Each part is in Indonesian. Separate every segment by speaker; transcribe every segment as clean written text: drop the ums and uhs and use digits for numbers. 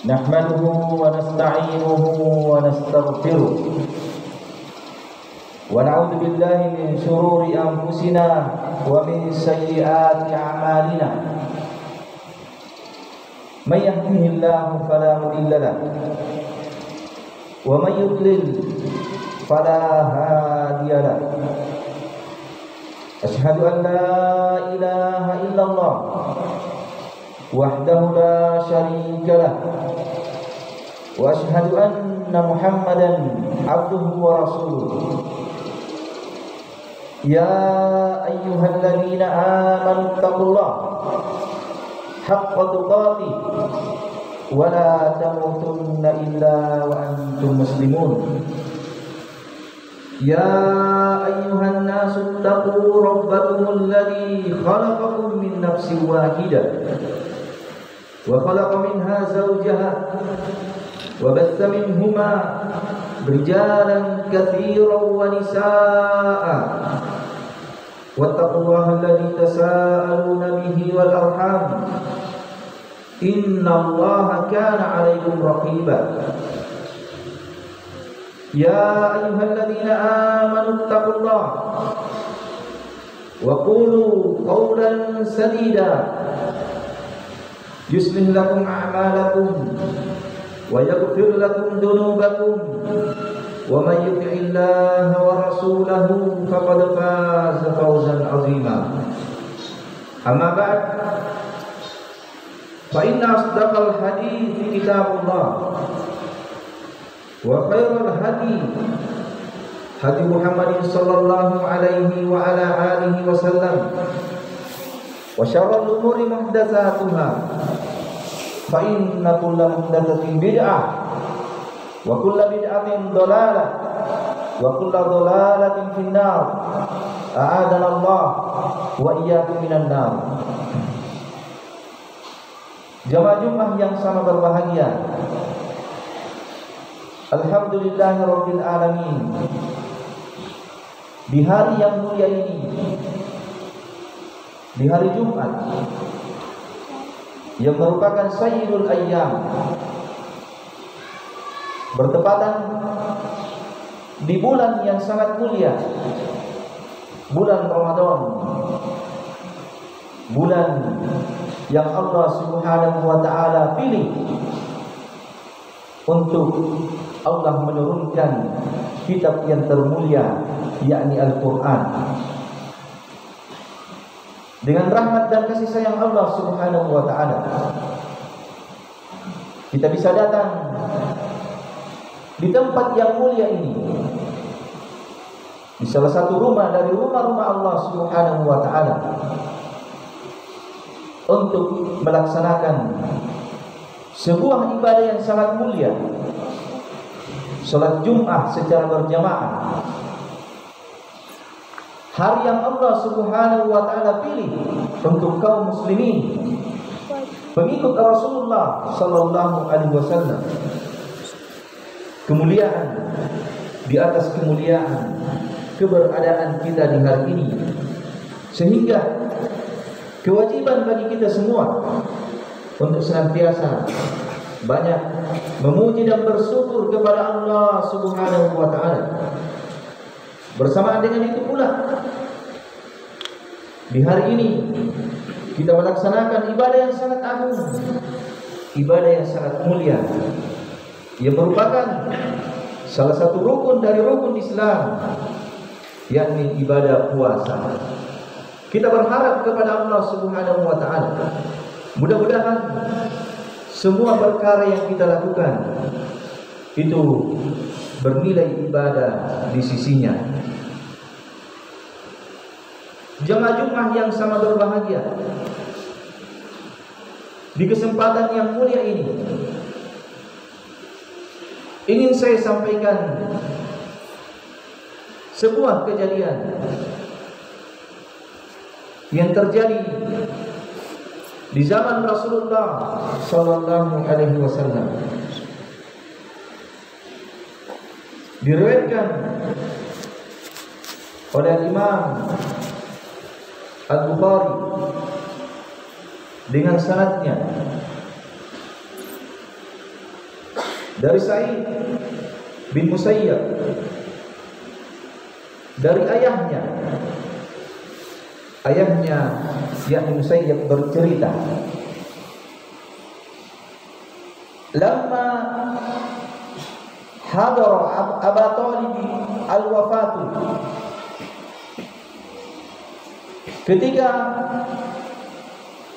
Speaker 1: Nahmaduhu wa nasta'inuhu wa nastaghfiruh wa na'udzu billahi min shururi anfusina wa min sayyiati a'malina. May yahdihillahu fala mudilla lahu wa may yudlil fala hadiya lahu. Asyhadu an la ilaha illallah wahdahu la syarika lah wa asyhadu anna Muhammadan abduhu wa rasuluh. Ya ayyuhalladzina amanu taqullaha haqqa tuqatih wa la tamutunna illa wa antum muslimun. Ya ayyuhan nasu taqu rabbakumul ladzi khalaqakum min nafsin wahidah wa khalaqa minha zawjaha wa batha minhuma rijalan katsiran wa nisaa'a wattaqullaha alladzi tasaaluna bihi wal arham innallaha kana 'alaykum raqiba. Ya ayyuhalladzina amanu taqullaha wa qulu qawlan sadida yuslih lakum a'malakum wa yaghfir lakum dhunubakum wa may yuti'illaha wa rasulahu faqad faza fawzan 'azima. Amma ba'd, fa inna asdaqal hadithi kitabullah wa khairal hadi hadi Muhammadin sallallahu alaihi wa ala alihi wa sallam wa syarrul umuri muhdatsatuha fa inna kulla muhdatsatin bid'ah wa kulla bid'atin dhalalah wa kulla dhalalatin finnar. A'adana Allah wa iyyakum minan nar. Jamaah Jumat yang sama berbahagia, alhamdulillahi rabbil alamin. Di hari yang mulia ini, di hari Jumat yang merupakan sayyidul ayyam, bertepatan di bulan yang sangat mulia, bulan Ramadan, bulan yang Allah Subhanahu wa taala pilih untuk Allah menurunkan kitab yang termulia, yakni Al-Quran. Dengan rahmat dan kasih sayang Allah Subhanahu wa ta'ala, kita bisa datang di tempat yang mulia ini, di salah satu rumah dari rumah-rumah Allah Subhanahu wa ta'ala, untuk melaksanakan sebuah ibadah yang sangat mulia, salat Jumat secara berjamaah. Hari yang Allah Subhanahu wa ta'ala pilih untuk kaum muslimin, pengikut Rasulullah sallallahu alaihi wasallam. Kemuliaan di atas kemuliaan keberadaan kita di hari ini, sehingga kewajiban bagi kita semua untuk senantiasa banyak memuji dan bersyukur kepada Allah Subhanahu wa ta'ala. Bersamaan dengan itu pula, di hari ini kita melaksanakan ibadah yang sangat agung, ibadah yang sangat mulia, yang merupakan salah satu rukun dari rukun Islam, yakni ibadah puasa. Kita berharap kepada Allah Subhanahu wa ta'ala, mudah-mudahan semua perkara yang kita lakukan itu bernilai ibadah di sisinya. Jemaah Jumat yang sama berbahagia, di kesempatan yang mulia ini ingin saya sampaikan sebuah kejadian yang terjadi di zaman Rasulullah sallallahu alaihi wasallam. Diriwayatkan oleh Imam Al-Bukhari dengan sanadnya dari Sa'id bin Musayyab, dari ayahnya yakni Musayyab bercerita, lamma hadara Aba Thalib al-wafatu, ketika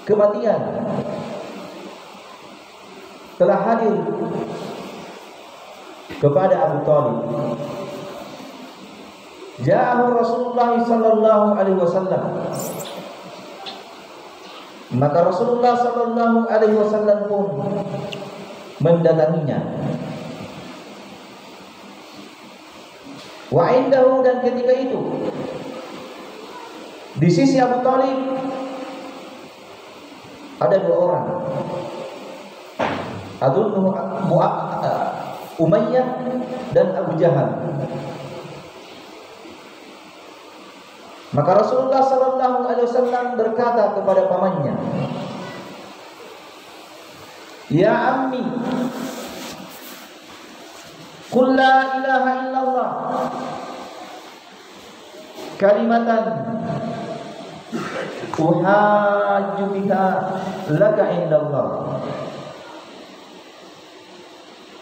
Speaker 1: kematian telah hadir kepada Abu Thalib, ja'ahu Rasulullah sallallahu alaihi wasallam, maka Rasulullah sallallahu alaihi wasallam pun mendatanginya. Wa indahu, dan ketika itu di sisi Abu Thalib ada dua orang, adunnu Umayyah dan Abu Jahal. Maka Rasulullah sallallahu alaihi wasallam berkata kepada pamannya, "Ya ammi, qul la ilaha illallah kalimatan uhajju biha laka indallah."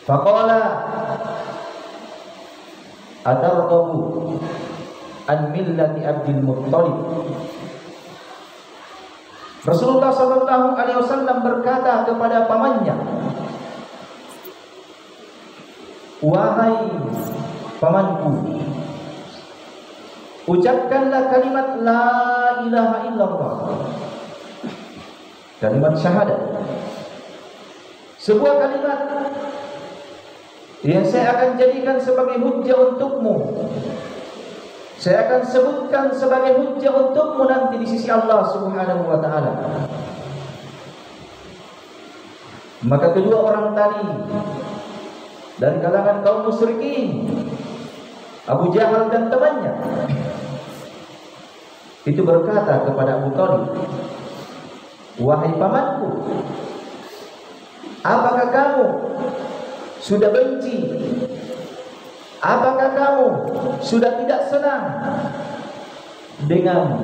Speaker 1: Faqala atarqabu an millati Abdul Muttalib. Rasulullah sallallahu alaihi wasallam berkata kepada pamannya, "Wahai pamanku, ucapkanlah kalimat la ilaha illallah, kalimat syahadat, sebuah kalimat yang saya akan jadikan sebagai hujjah untukmu. Saya akan sebutkan sebagai hujjah untukmu nanti di sisi Allah Subhanahu wa taala." Maka kedua orang tadi dari kalangan kaum musyrikin, Abu Jahal dan temannya, itu berkata kepada Abu Thalib, "Wahai pamanku, apakah kamu sudah benci? Apakah kamu sudah tidak senang dengan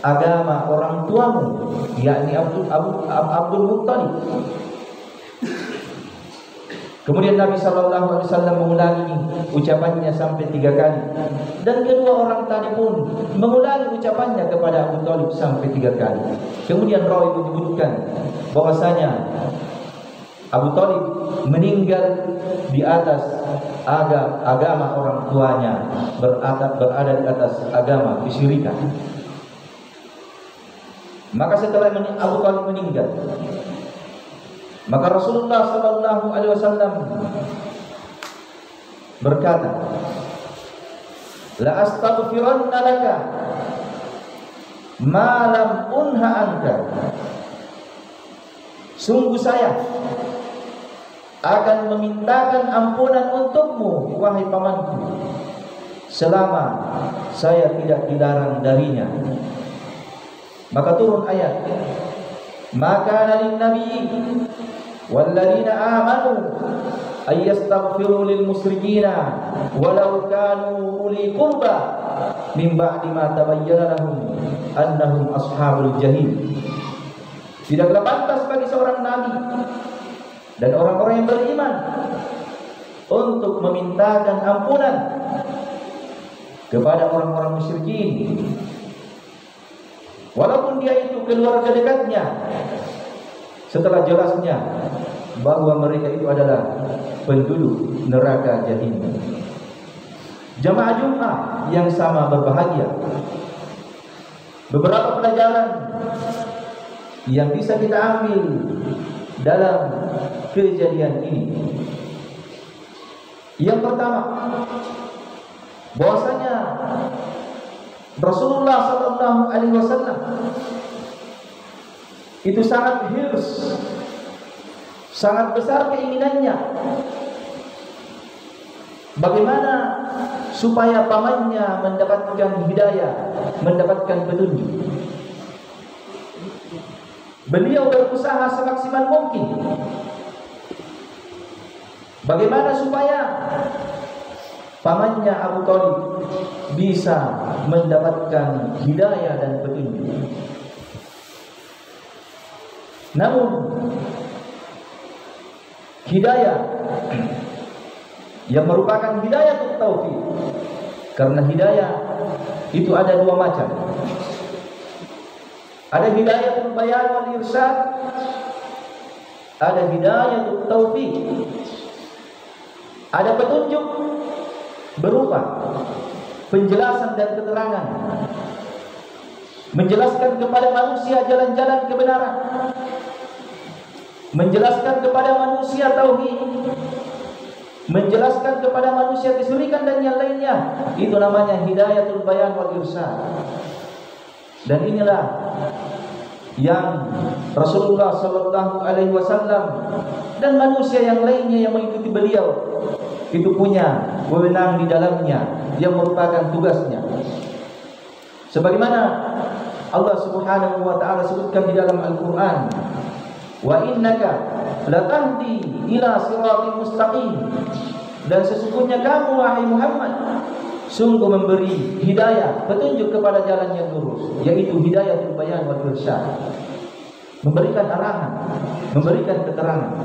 Speaker 1: agama orang tuamu, yakni Abdul Muttalib?" Kemudian Nabi sallallahu alaihi wasallam mengulangi ucapannya sampai 3 kali, dan kedua orang tadi pun mengulangi ucapannya kepada Abu Thalib sampai 3 kali. Kemudian rawi menyebutkan bahwasanya Abu Thalib meninggal di atas agama orang tuanya, berada di atas agama kesyirikan. Maka setelah Abu Thalib meninggal, maka Rasulullah sallallahu alaihi wasallam berkata, "La astaghfiranna laka ma lam unha anka." Sungguh saya akan memintakan ampunan untukmu, wahai pamanku, selama saya tidak dilarang darinya. Maka turun ayat, "Maka lin nabiyyi walladzina amanu ay yastaghfiru lil musyrikina walau kanu uli qurba min ba'di ma tabayyana lahum annahum ashabul jahim." Tidaklah pantas bagi seorang nabi dan orang-orang yang beriman untuk memintakan ampunan kepada orang-orang musyrikin, walaupun dia itu keluarga dekatnya, setelah jelasnya bahwa mereka itu adalah penduduk neraka jahim. Jamaah Jumat yang sama berbahagia, beberapa pelajaran yang bisa kita ambil dalam kejadian ini. Yang pertama, bahwasanya Rasulullah sallallahu alaihi wasallam itu sangat hirs, sangat besar keinginannya bagaimana supaya pamannya mendapatkan hidayah, mendapatkan petunjuk. Beliau berusaha semaksimal mungkin Bagaimana supaya pamannya Abu Thalib bisa mendapatkan hidayah dan petunjuk. Namun hidayah yang merupakan hidayah taufik, karena hidayah itu ada dua macam. Ada hidayah bayan wal irsyad, ada hidayah taufik. Ada petunjuk berupa penjelasan dan keterangan, menjelaskan kepada manusia jalan-jalan kebenaran, menjelaskan kepada manusia tauhid, menjelaskan kepada manusia kesyirikan dan yang lainnya. Itu namanya hidayatul bayan wal irsyad. Dan inilah yang Rasulullah sallallahu alaihi wasallam dan manusia yang lainnya yang mengikuti beliau itu punya wewenang di dalamnya, yang merupakan tugasnya. Sebagaimana Allah Subhanahu wa taala sebutkan di dalam Al-Qur'an, "Wa innaka latahdi ila siratal mustaqim." Dan sesungguhnya kamu wahai Muhammad sungguh memberi hidayah, petunjuk kepada jalan yang lurus, yaitu hidayatul bayan wal irsyad. Memberikan arahan, memberikan keterangan.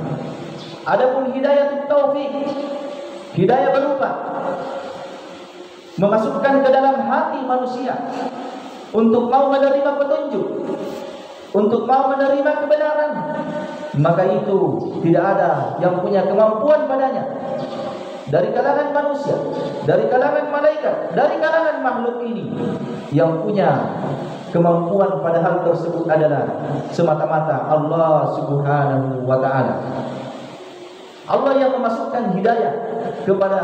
Speaker 1: Adapun hidayatul taufik, hidayah berupa memasukkan ke dalam hati manusia untuk mau menerima petunjuk, untuk mau menerima kebenaran, maka itu tidak ada yang punya kemampuan padanya dari kalangan manusia, dari kalangan malaikat, dari kalangan makhluk ini. Yang punya kemampuan pada hal tersebut adalah semata-mata Allah Subhanahu wa ta'ala. Allah yang memasukkan hidayah kepada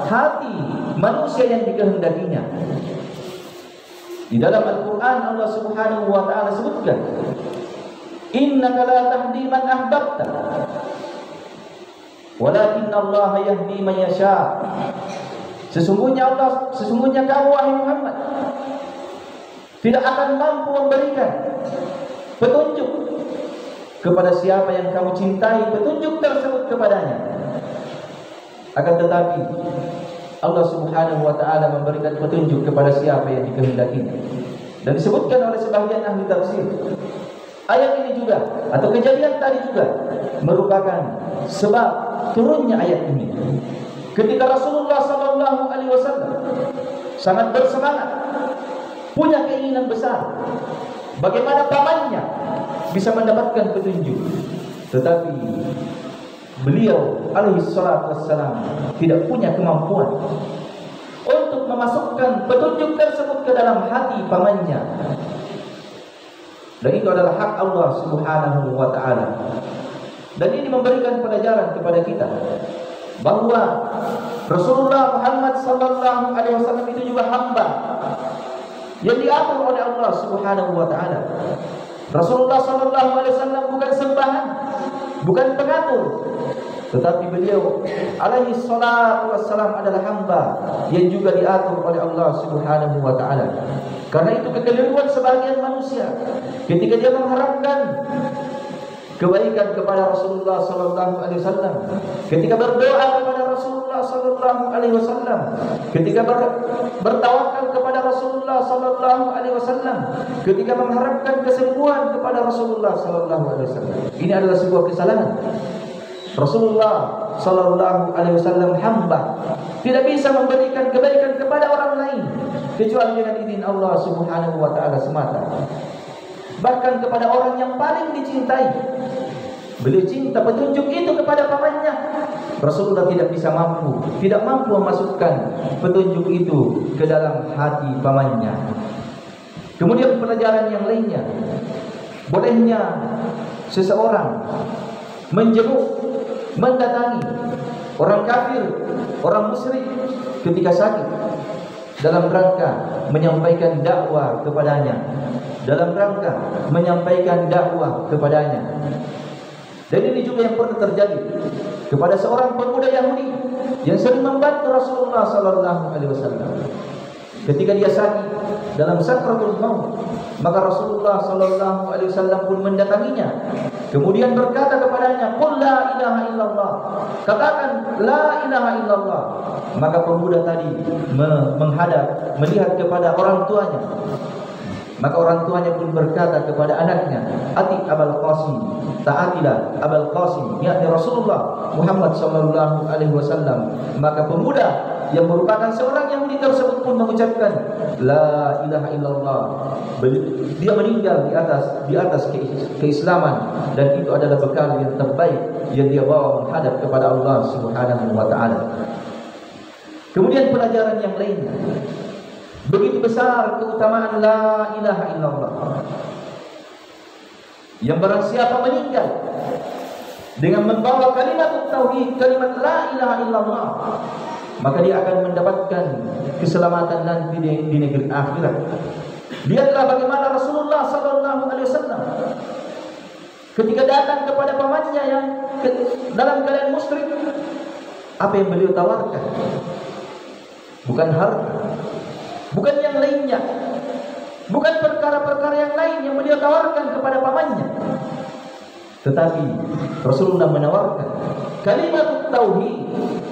Speaker 1: hati manusia yang dikehendakinya. Di dalam Al-Quran Allah Subhanahu wa ta'ala sebutkan, "Innaka la tahdi man ahbabta, walakinna Allah yahdi man yasha." Sesungguhnya kamu wahai Muhammad tidak akan mampu memberikan petunjuk kepada siapa yang kamu cintai, petunjuk tersebut kepadanya. Akan tetapi Allah Subhanahu wa ta'ala memberikan petunjuk kepada siapa yang dikehendakinya. Dan disebutkan oleh sebagian ahli tafsir, ayat ini juga atau kejadian tadi juga merupakan sebab turunnya ayat ini. Ketika Rasulullah sallallahu alaihi wasallam sangat bersemangat, punya keinginan besar bagaimana pamannya bisa mendapatkan petunjuk, tetapi beliau alaihi salatu wassalam tidak punya kemampuan untuk memasukkan petunjuk tersebut ke dalam hati pamannya. Dan itu adalah hak Allah Subhanahu wa ta'ala. Dan ini memberikan pelajaran kepada kita bahwa Rasulullah Muhammad sallallahu alaihi wasallam itu juga hamba yang diatur oleh Allah Subhanahu wa ta'ala. Rasulullah sallallahu alaihi wasallam bukan sembahan, bukan pengatur, tetapi beliau alaihi salatu wassalam adalah hamba yang juga diatur oleh Allah Subhanahu wa ta'ala. Karena itu kekeliruan sebagian manusia ketika dia mengharapkan kebaikan kepada Rasulullah sallallahu alaihi wasallam, ketika berdoa kepada Rasulullah sallallahu alaihi wasallam, ketika bertawakal kepada Rasulullah sallallahu alaihi wasallam, ketika mengharapkan kesembuhan kepada Rasulullah sallallahu alaihi wasallam. Ini adalah sebuah kesalahan. Rasulullah sallallahu alaihi wasallam hamba, tidak bisa memberikan kebaikan kepada orang lain kecuali dengan izin Allah Subhanahu wa ta'ala semata. Bahkan kepada orang yang paling dicintai, beliau cinta petunjuk itu kepada pamannya. Rasulullah tidak mampu memasukkan petunjuk itu ke dalam hati pamannya. Kemudian pelajaran yang lainnya, bolehnya seseorang mendatangi orang kafir, orang musyrik ketika sakit, dalam rangka menyampaikan dakwah kepadanya, dalam rangka menyampaikan dakwah kepadanya. Dan ini juga yang pernah terjadi kepada seorang pemuda Yahudi yang sering membantu Rasulullah sallallahu alaihi wasallam. Ketika dia sakit dalam sakratul maut, maka Rasulullah sallallahu alaihi wasallam pun mendatanginya, kemudian berkata kepadanya, "Qul la ilaha illallah. Katakan la ilaha illallah. Maka pemuda tadi menghadap, melihat kepada orang tuanya. Maka orang tuanya pun berkata kepada anaknya, "Ati Abul Qasim, taatilah Abul Qasim," yakni Rasulullah Muhammad sallallahu alaihi wasallam. Maka pemuda yang merupakan seorang Yahudi tersebut pun mengucapkan la ilaha illallah. Dia meninggal di atas keislaman, dan itu adalah bekal yang terbaik yang dia bawa menghadap kepada Allah Subhanahu wa taala. Kemudian pelajaran yang lainnya, begitu besar keutamaan la ilaha illallah, yang barang siapa meninggal dengan membawa kalimat tauhid, kalimat la ilaha illallah, maka dia akan mendapatkan keselamatan nanti di negeri akhirat. Lihatlah bagaimana Rasulullah sallallahu alaihi wasallam ketika datang kepada pamannya yang dalam keadaan musyrik, apa yang beliau tawarkan? Bukan harta, bukan yang lainnya, bukan perkara-perkara yang lain yang beliau tawarkan kepada pamannya, tetapi Rasulullah menawarkan kalimat tauhid,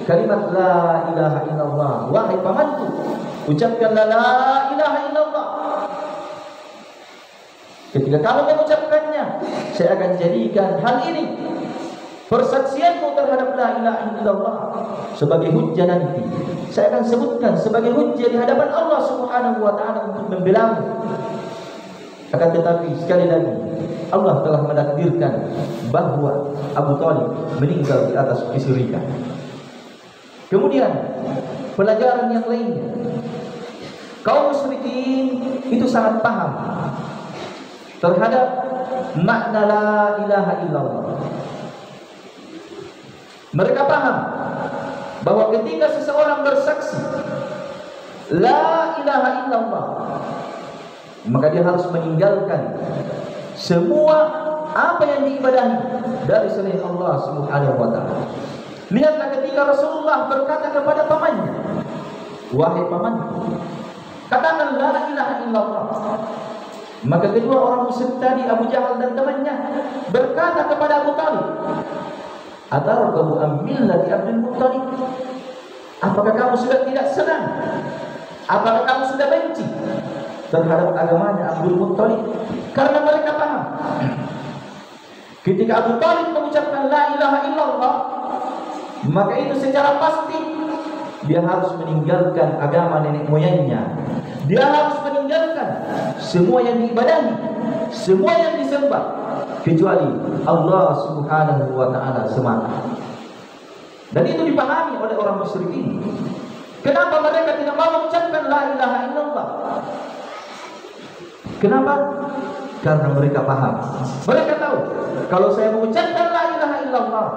Speaker 1: kalimat la ilaha illallah. Wahai pamanku, ucapkan la ilaha illallah. Ketika kamu mengucapkannya, saya akan jadikan hal ini, persaksianmu terhadap la ilaha illallah, sebagai hujjah nanti. Saya akan sebutkan sebagai hujjah di hadapan Allah Subhanahu wa taala untuk membelamu. Akan tetapi sekali lagi, Allah telah menakdirkan bahwa Abu Thalib meninggal di atas kesyirikan. Kemudian pelajaran yang lainnya, kaum musyrikin itu sangat paham terhadap makna la ilaha illallah. Mereka paham bahwa ketika seseorang bersaksi la ilaha illallah, maka dia harus meninggalkan semua apa yang diibadahi dari selain Allah Subhanahu wa taala. Lihatlah ketika Rasulullah berkata kepada pamannya, "Wahai pamanku, katakan la ilaha illallah." Maka kedua orang musyrik tadi, Abu Jahal dan temannya, berkata kepada Abu Thalib, "Atarghabu an millati Abdul Muttalib?" Apakah kamu sudah tidak senang? Apakah kamu sudah benci terhadap agamanya Abdul Muttalib? Karena mereka paham, ketika Abu Thalib mengucapkan la ilaha illallah, maka itu secara pasti dia harus meninggalkan agama nenek moyangnya. Dia harus meninggalkan semua yang diibadahi, semua yang disembah, kecuali Allah Subhanahu wa taala semata. Dan itu dipahami oleh orang musyrikin. Kenapa mereka tidak mau mengucapkan la ilaha illallah? Kenapa? Karena mereka paham. Mereka tahu, kalau saya mengucapkan la ilaha illallah,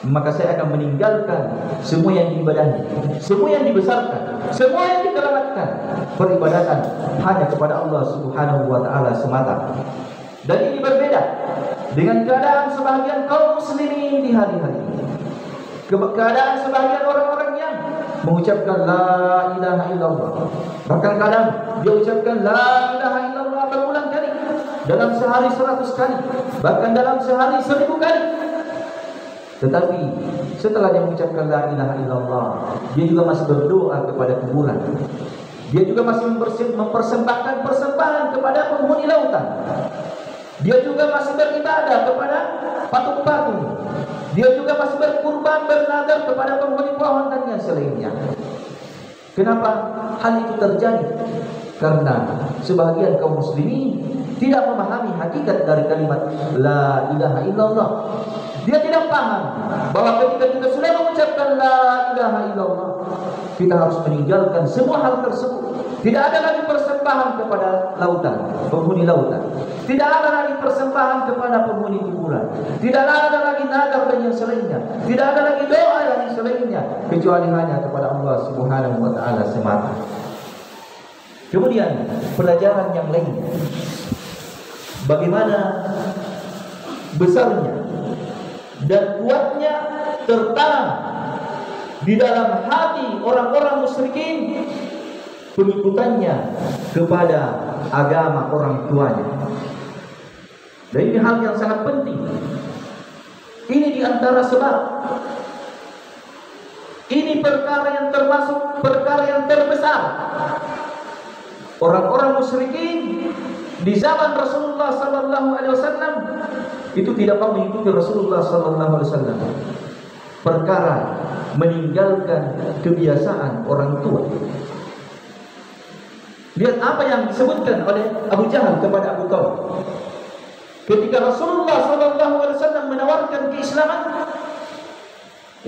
Speaker 1: maka saya akan meninggalkan semua yang diibadahi, semua yang dibesarkan, semua yang dikeramatkan, peribadatan hanya kepada Allah Subhanahu wa taala semata. Dan ini berbeda dengan keadaan sebagian kaum muslimin di hari-hari ini. Keadaan sebagian orang-orang yang mengucapkan la ilaha illallah, bahkan kadang dia ucapkan la ilaha illallah berulang kali, dalam sehari 100 kali, bahkan dalam sehari 1000 kali. Tetapi setelah dia mengucapkan la ilaha illallah, dia juga masih berdoa kepada kuburan. Dia juga masih mempersembahkan persembahan kepada penghuni lautan. Dia juga masih beribadah kepada patung-patung. Dia juga masih berkurban, bernadar kepada penghuni pohon dan yang selainnya. Kenapa hal itu terjadi? Karena sebagian kaum muslimin tidak memahami hakikat dari kalimat la ilaha illallah. Dia tidak paham bahwa ketika kita sudah mengucapkan la ilaha illallah, kita harus meninggalkan semua hal tersebut. Tidak ada lagi persembahan kepada lautan, penghuni lautan. Tidak ada lagi persembahan kepada penghuni kuburan. Tidak ada lagi nadar dan yang selainnya. Tidak ada lagi doa dan yang selainnya, kecuali hanya kepada Allah Subhanahu wa taala semata. Kemudian pelajaran yang lainnya, bagaimana besarnya dan kuatnya tertanam di dalam hati orang-orang musyrikin pengikutannya kepada agama orang tuanya. Dan ini hal yang sangat penting. Ini di antara sebab. Ini perkara yang termasuk perkara yang terbesar. Orang-orang musyrikin di zaman Rasulullah sallallahu alaihi wasallam itu tidak mau mengikuti Rasulullah sallallahu alaihi wasallam. Perkara meninggalkan kebiasaan orang tua. Lihat apa yang disebutkan oleh Abu Jahal kepada Abu Thalib. Ketika Rasulullah sallallahu alaihi wasallam menawarkan keislaman,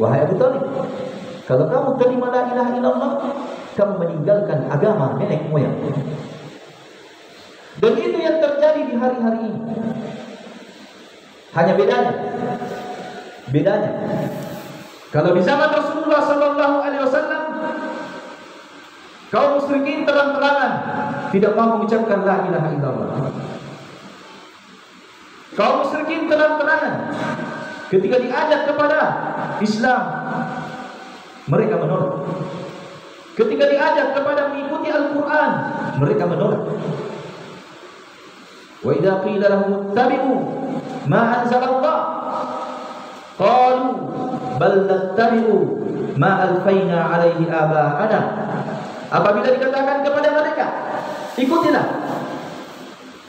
Speaker 1: wahai Abu Thalib, kalau kamu terima la ilaha illallah, kamu meninggalkan agama nenek moyang. Dan itu yang terjadi di hari-hari ini. Hanya bedanya, kalau di zaman Rasulullah sallallahu alaihi wasallam, kaum musyrikin terang-terangan tidak mau mengucapkan la ilaha illallah. Kaum musyrikin terang-terangan ketika diajak kepada Islam, mereka menolak. Ketika diajak kepada mengikuti Al-Quran, mereka menolak. Wa idza qila lahum ittabi'u ma anzalallah qalu bal nattabi'u ma alfaina 'alaihi aba'ana. Apabila dikatakan kepada mereka, ikutilah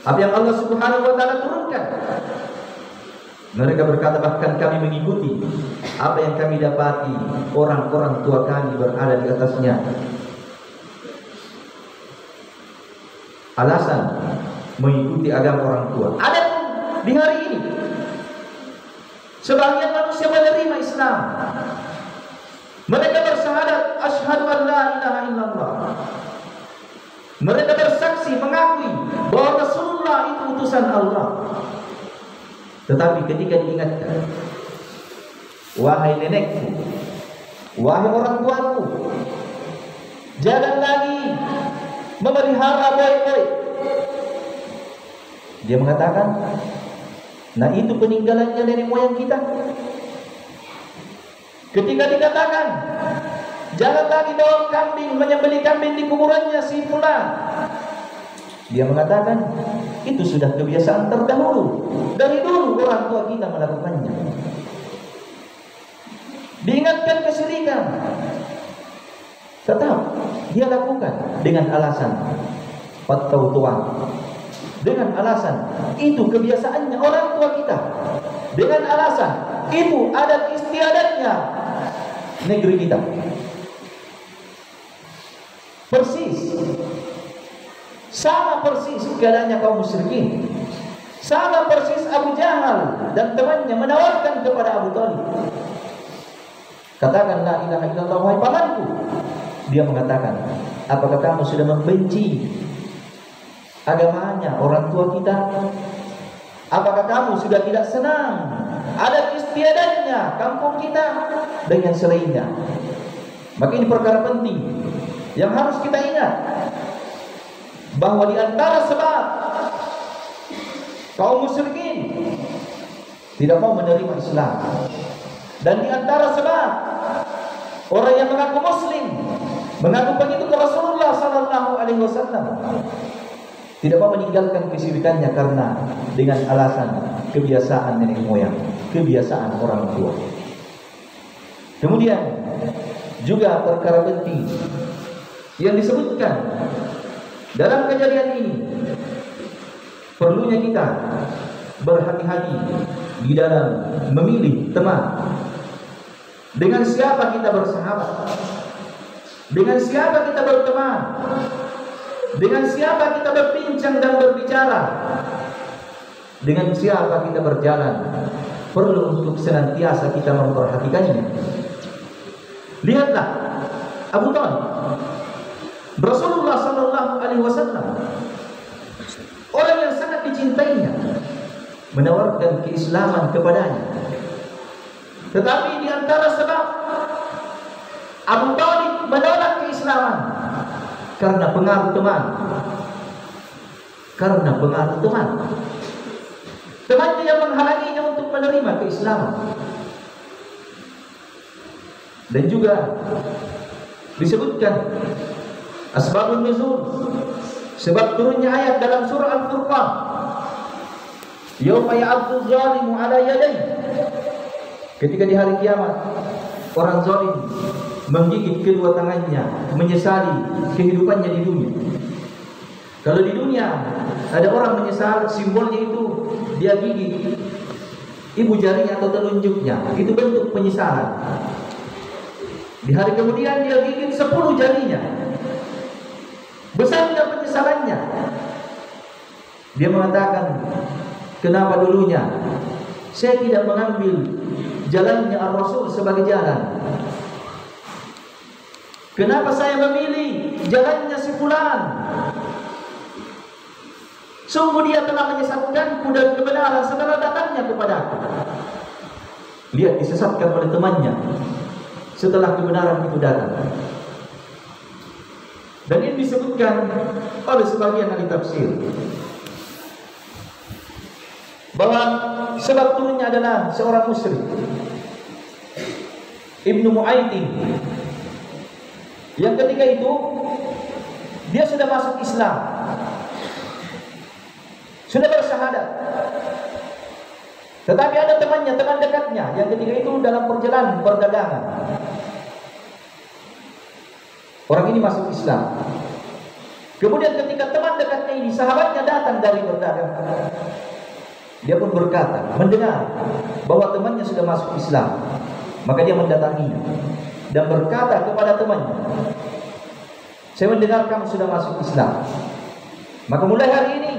Speaker 1: apa yang Allah Subhanahu wa taala turunkan, mereka berkata, bahkan kami mengikuti apa yang kami dapati orang-orang tua kami berada di atasnya. Alasan mengikuti agama orang tua. Ada di hari ini sebagian manusia menerima Islam. Mereka bersyahadat asyhadu an la ilaha illallah. Mereka bersaksi mengakui bahwa Rasulullah itu utusan Allah. Tetapi ketika diingatkan, wahai nenekku, wahai orang tuaku, jangan lagi memelihara baik-baik. Dia mengatakan, nah itu peninggalannya nenek moyang kita. Ketika dikatakan, jangan lagi bawa kambing, menyembelih kambing di kuburannya si fulan, dia mengatakan, itu sudah kebiasaan terdahulu. Dari dulu orang tua kita melakukannya. Diingatkan kesyirikan, tetap dia lakukan dengan alasan patautuan, dengan alasan itu kebiasaannya orang tua kita, dengan alasan itu adat istiadatnya negeri kita. Persis, sama persis keadaannya kaum musyrikin. Sama persis Abu Jahal dan temannya menawarkan kepada Abu Thalib, katakan la ilaha illallah wahai pamanku. Dia mengatakan, apakah kamu sudah membenci agamanya orang tua kita? Apakah kamu sudah tidak senang adat istiadatnya kampung kita dengan selainnya? Maka ini perkara penting yang harus kita ingat, bahwa di antara sebab kaum musyrikin tidak mau menerima Islam, dan di antara sebab orang yang mengaku muslim, mengaku pengikut Rasulullah sallallahu alaihi wasallam, tidak mau meninggalkan kesyirikannya karena dengan alasan kebiasaan nenek moyang, kebiasaan orang tua. Kemudian juga perkara penting yang disebutkan dalam kejadian ini, perlunya kita berhati-hati di dalam memilih teman. Dengan siapa kita bersahabat, dengan siapa kita berteman, dengan siapa kita berbincang dan berbicara, dengan siapa kita berjalan, perlu untuk senantiasa kita memperhatikannya. Lihatlah Abu Thalib, Rasulullah sallallahu alaihi wasallam, orang yang sangat dicintainya, menawarkan keislaman kepadanya. Tetapi di antara sebab Abu Thalib menolak keislaman karena pengaruh teman. Karena pengaruh teman. Temannya yang menghalanginya untuk menerima keislaman. Dan juga disebutkan asbabun nuzul, sebab turunnya ayat dalam surah Al-Furqan, yauma ya'addu zalimu ala yadayhi Ketika di hari kiamat orang zalim menggigit kedua tangannya, menyesali kehidupannya di dunia. Kalau di dunia ada orang menyesal, simbolnya itu dia gigit ibu jarinya atau telunjuknya, itu bentuk penyesalan. Di hari kemudian dia gigit 10 jarinya, besarnya penyesalannya. Dia mengatakan, kenapa dulunya saya tidak mengambil jalannya Ar-Rasul sebagai jalan? Kenapa saya memilih jalannya si fulan? Sungguh dia telah menyesatkanku dari kebenaran setelah datangnya kepadaku. Lihat, disesatkan oleh temannya setelah kebenaran itu datang. Dan ini disebutkan oleh sebagian ahli tafsir bahwa sebab turunnya adalah seorang musyrik, Ibnu Mu'aitin, yang ketika itu dia sudah masuk Islam, sudah bersyahadat, tetapi ada temannya, teman dekatnya, yang ketika itu dalam perjalanan perdagangan. Orang ini masuk Islam. Kemudian ketika teman dekatnya ini, sahabatnya datang dari berdagang, dia pun berkata, mendengar bahwa temannya sudah masuk Islam, maka dia mendatanginya dan berkata kepada temannya, saya mendengar kamu sudah masuk Islam, maka mulai hari ini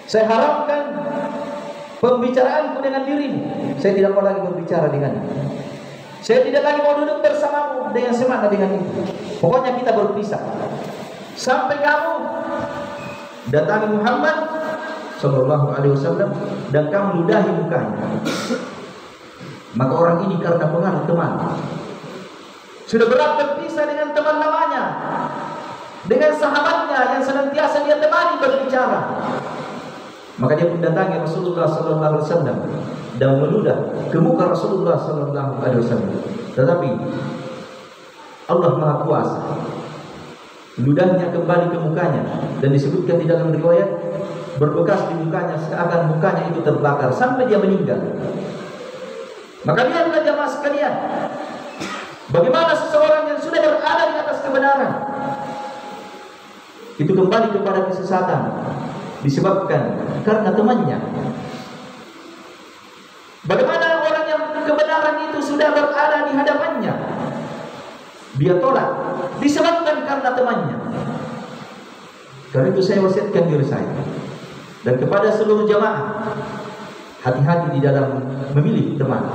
Speaker 1: saya haramkan pembicaraanku dengan dirimu. Saya tidak mau lagi berbicara denganmu. Saya tidak lagi mau duduk bersamamu dengan semangat dengan itu. Pokoknya kita berpisah sampai kamu datangi Muhammad Sallallahu Alaihi Wasallam dan kamu ludahi mukanya. Maka orang ini karena pengaruh teman sudah berat berpisah dengan teman lamanya, dengan sahabatnya yang senantiasa dia temani berbicara. Maka dia pun datangi Rasulullah Sallallahu Alaihi Wasallam dan meludah ke muka Rasulullah Sallallahu Alaihi Wasallam. Tetapi Allah Maha Kuasa, ludahnya kembali ke mukanya, dan disebutkan di dalam riwayat berbekas di mukanya seakan mukanya itu terbakar sampai dia meninggal. Maka lihatlah jamaah sekalian, bagaimana seseorang yang sudah berada di atas kebenaran itu kembali kepada kesesatan disebabkan karena temannya. Bagaimana orang yang kebenaran itu sudah berada di hadapannya, dia tolak disebabkan karena temannya. Karena itu saya wasiatkan diri saya dan kepada seluruh jamaah, hati-hati di dalam memilih teman.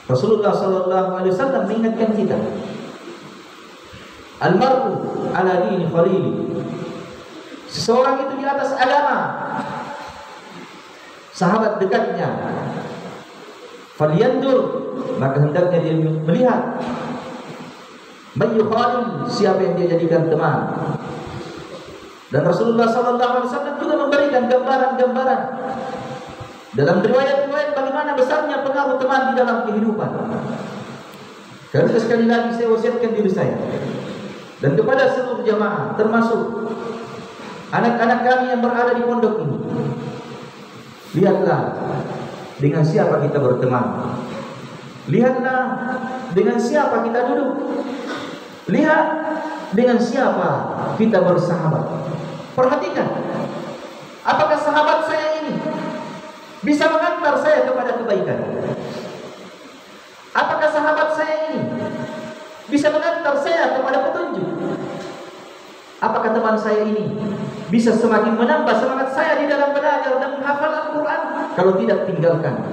Speaker 1: Rasulullah Sallallahu Alaihi Wasallam mengingatkan kita, almar'u ala dini khalili. Seseorang itu di atas agama sahabat dekatnya. Falyandur, maka hendaknya dia melihat mayyukhalil, siapa yang dia jadikan teman. Dan Rasulullah Sallallahu Alaihi Wasallam juga memberikan gambaran-gambaran dalam riwayat-riwayat bagaimana besarnya pengaruh teman di dalam kehidupan. Karena sekali lagi saya wasiatkan diri saya dan kepada seluruh jamaah, termasuk anak-anak kami yang berada di pondok ini, lihatlah dengan siapa kita berteman. Lihatlah dengan siapa kita duduk. Lihat dengan siapa kita bersahabat. Perhatikan, apakah sahabat saya ini bisa mengantar saya kepada kebaikan? Apakah sahabat saya ini bisa mengantar saya kepada petunjuk? Apakah teman saya ini bisa semakin menambah semangat saya di dalam belajar dan menghafal Al-Quran? Kalau tidak, tinggalkan.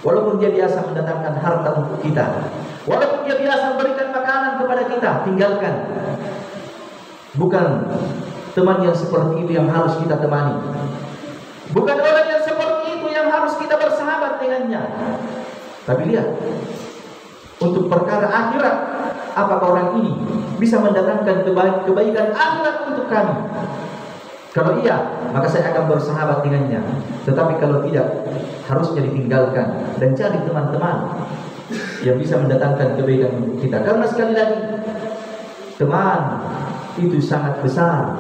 Speaker 1: Walaupun dia biasa mendatangkan harta untuk kita, walaupun dia biasa memberikan makanan kepada kita, tinggalkan. Bukan teman yang seperti itu yang harus kita temani. Bukan orang yang seperti itu yang harus kita bersahabat dengannya. Tapi lihat, untuk perkara akhirat, apakah orang ini bisa mendatangkan kebaikan akhirat untuk kami? Kalau iya, maka saya akan bersahabat dengannya. Tetapi kalau tidak, harusnya ditinggalkan dan cari teman-teman yang bisa mendatangkan kebaikan untuk kita. Karena sekali lagi, teman itu sangat besar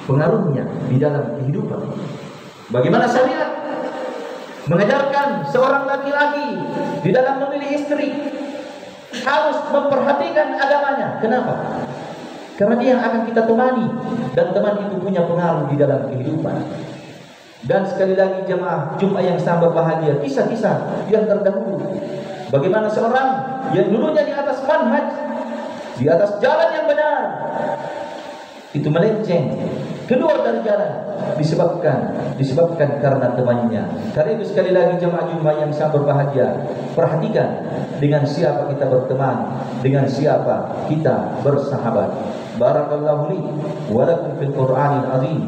Speaker 1: pengaruhnya di dalam kehidupan. Bagaimana syariat mengajarkan seorang laki-laki di dalam memilih istri harus memperhatikan agamanya. Kenapa? Karena dia yang akan kita temani, dan teman itu punya pengaruh di dalam kehidupan. Dan sekali lagi jemaah Jumat yang sangat berbahagia, kisah-kisah yang terdahulu. Bagaimana seorang yang dulunya di atas manhaj, di atas jalan yang benar, itu melenceng, keluar dari jalan disebabkan karena temannya. Karena itu sekali lagi jemaah Jumat yang sangat berbahagia, perhatikan dengan siapa kita berteman, dengan siapa kita bersahabat. Barakallahu li wa lakum fil Qur'anil azim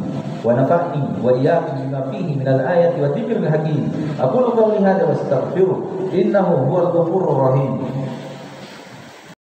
Speaker 1: wa nafa'ni wa iyyakum bima fihi minal ayati wa dzikril hakim. Aqulu qawli hadza wa astaghfiruh innahu huwal ghafurur rahim.